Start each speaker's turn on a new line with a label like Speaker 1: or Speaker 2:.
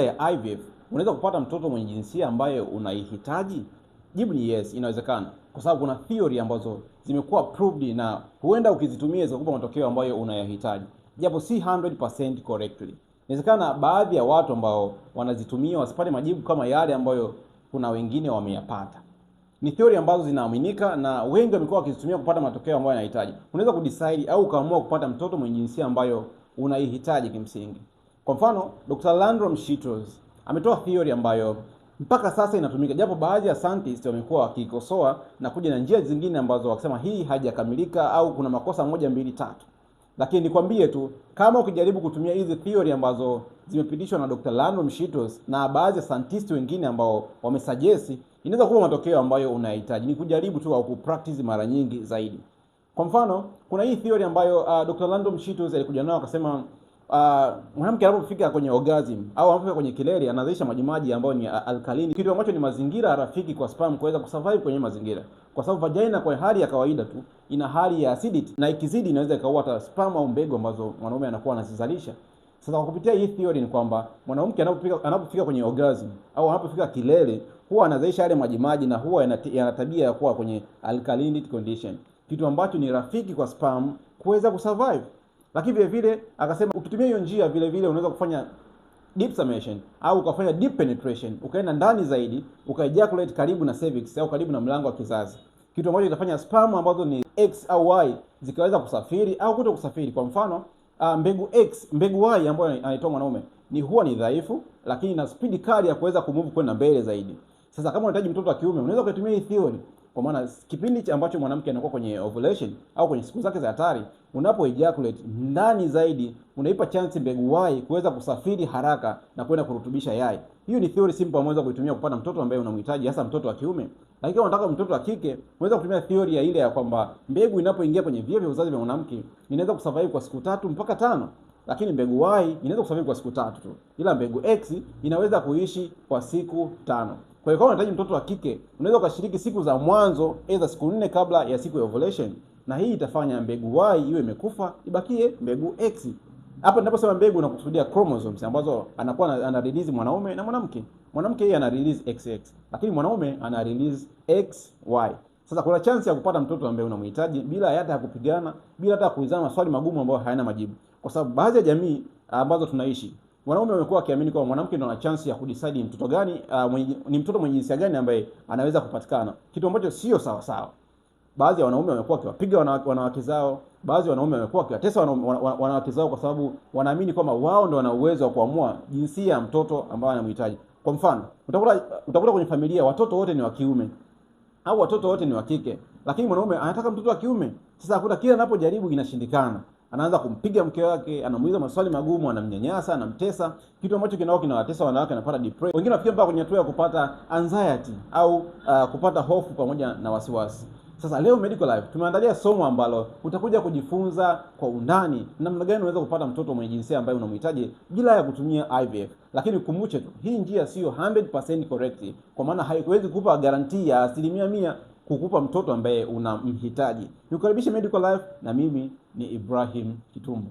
Speaker 1: ya IVF unaweza kupata mtoto mwenye jinsia ambayo unaihitaji? Jibu ni yes, inawezekana, kwa sababu kuna theory ambazo zimekuwa proved na huenda ukizitumia zikakupa matokeo ambayo unayahitaji, japo si 100% correctly. Inawezekana baadhi ya watu ambao wanazitumia wasipate majibu kama yale ambayo kuna wengine wameyapata. Ni theory ambazo zinaaminika na wengi wamekuwa wakizitumia kupata matokeo ambayo yanahitaji. Unaweza kudecide au ukaamua kupata mtoto mwenye jinsia ambayo unaihitaji kimsingi. Kwa mfano, Dr. Landrum Shitos ametoa theory ambayo mpaka sasa inatumika, japo baadhi ya scientists wamekuwa wakikosoa na kuja na njia zingine ambazo wakisema hii haijakamilika au kuna makosa 1 2 3. Lakini nikwambie tu, kama ukijaribu kutumia hizi theory ambazo zimepitishwa na Dr. Landrum Shitos na baadhi ya scientists wengine ambao wamesuggest, inaweza kuwa matokeo ambayo unahitaji. Ni kujaribu tu au kupractice mara nyingi zaidi. Kwa mfano, kuna hii theory ambayo Dr. Landrum Shitos alikuja nayo akasema mwanamke anapofika kwenye orgasm au anapofika kwenye kilele anazalisha majimaji ambayo ni alkalini, kitu ambacho ni mazingira rafiki kwa sperm kuweza kusurvive kwenye mazingira, kwa sababu vagina kwa hali ya kawaida tu ina hali ya acidity na ikizidi inaweza ikaua hata sperm au mbegu ambazo mwanaume anakuwa anazizalisha. Sasa kwa kupitia hii theory ni kwamba mwanamke anapofika kwenye orgasm au anapofika kilele huwa anazalisha yale majimaji na huwa yana tabia ya kuwa kwenye alkaline condition, kitu ambacho ni rafiki kwa sperm kuweza kusurvive. Lakini vile vile akasema ukitumia hiyo njia vile vile unaweza kufanya deep summation au ukafanya deep penetration, ukaenda ndani zaidi, ukaejaculate karibu na cervix au karibu na mlango wa kizazi, kitu ambacho kitafanya sperm ambazo ni X au Y zikaweza kusafiri au kuto kusafiri. Kwa mfano, mbegu Y ambayo anaitoa mwanaume huwa ni dhaifu, lakini na speed kali ya kuweza kumove kwenda mbele zaidi. Sasa kama unahitaji mtoto wa kiume unaweza kutumia hii theory, kwa maana kipindi ambacho mwanamke anakuwa kwenye ovulation au kwenye siku zake za hatari, unapo ejaculate ndani zaidi, unaipa chance mbegu Y kuweza kusafiri haraka na kwenda kurutubisha yai. Hiyo ni theory simple ambayo unaweza kuitumia kupata mtoto ambaye unamhitaji, hasa mtoto wa kiume. Lakini kama unataka mtoto wa kike, unaweza kutumia theory ya ile ya kwamba mbegu inapoingia kwenye via vya uzazi vya mwanamke inaweza kusurvive kwa siku 3 mpaka 5, lakini mbegu Y inaweza kusurvive kwa siku 3 tu, ila mbegu X inaweza kuishi kwa siku 5. Kwa hiyo kama unahitaji mtoto wa kike, unaweza ukashiriki siku za mwanzo, aidha siku 4 kabla ya siku ya ovulation, na hii itafanya mbegu Y iwe imekufa, ibakie mbegu X. Hapa ninaposema mbegu nakusudia chromosomes ambazo anakuwa ana release mwanaume na mwanamke. Mwanamke yeye ana release XX, lakini mwanaume ana release XY. Sasa kuna chance ya kupata mtoto ambaye unamhitaji bila hata ya kupigana, bila hata kuulizana maswali magumu ambayo hayana majibu. Kwa sababu baadhi ya jamii ambazo tunaishi, wanaume wamekuwa wakiamini kwamba mwanamke ndio ana chance ya kudecide mtoto gani, ni mtoto mwenye jinsia gani ambaye anaweza kupatikana, kitu ambacho sio sawa sawa. Baadhi ya wanaume wamekuwa wakiwapiga wanawake zao, baadhi ya wanaume wamekuwa wakiwatesa wanawake zao kwa sababu wanaamini kwamba wao ndio wana uwezo wa kuamua jinsia ya mtoto ambaye anamhitaji. Kwa mfano, utakuta kwenye familia watoto wote ni wa kiume au watoto wote ni wa kike, lakini mwanaume anataka mtoto wa kiume. Sasa akuta kila anapojaribu inashindikana, anaanza kumpiga mke wake, anamuuliza maswali magumu, anamnyanyasa, anamtesa, kitu ambacho kinawatesa wanawake, anapata depression. Wengine wanafikia mpaka kwenye hatua ya kupata anxiety au kupata hofu pamoja na wasiwasi. Sasa leo Medical Life tumeandalia somo ambalo utakuja kujifunza kwa undani namna gani unaweza kupata mtoto mwenye jinsia ambaye unamhitaji bila ya kutumia IVF. Lakini ukumbuke tu, hii njia sio 100% correct, kwa maana haiwezi kukupa guarantee ya 100% kukupa mtoto ambaye unamhitaji. Nikukaribisha Medical Life na mimi ni Ibrahim Kitumbo.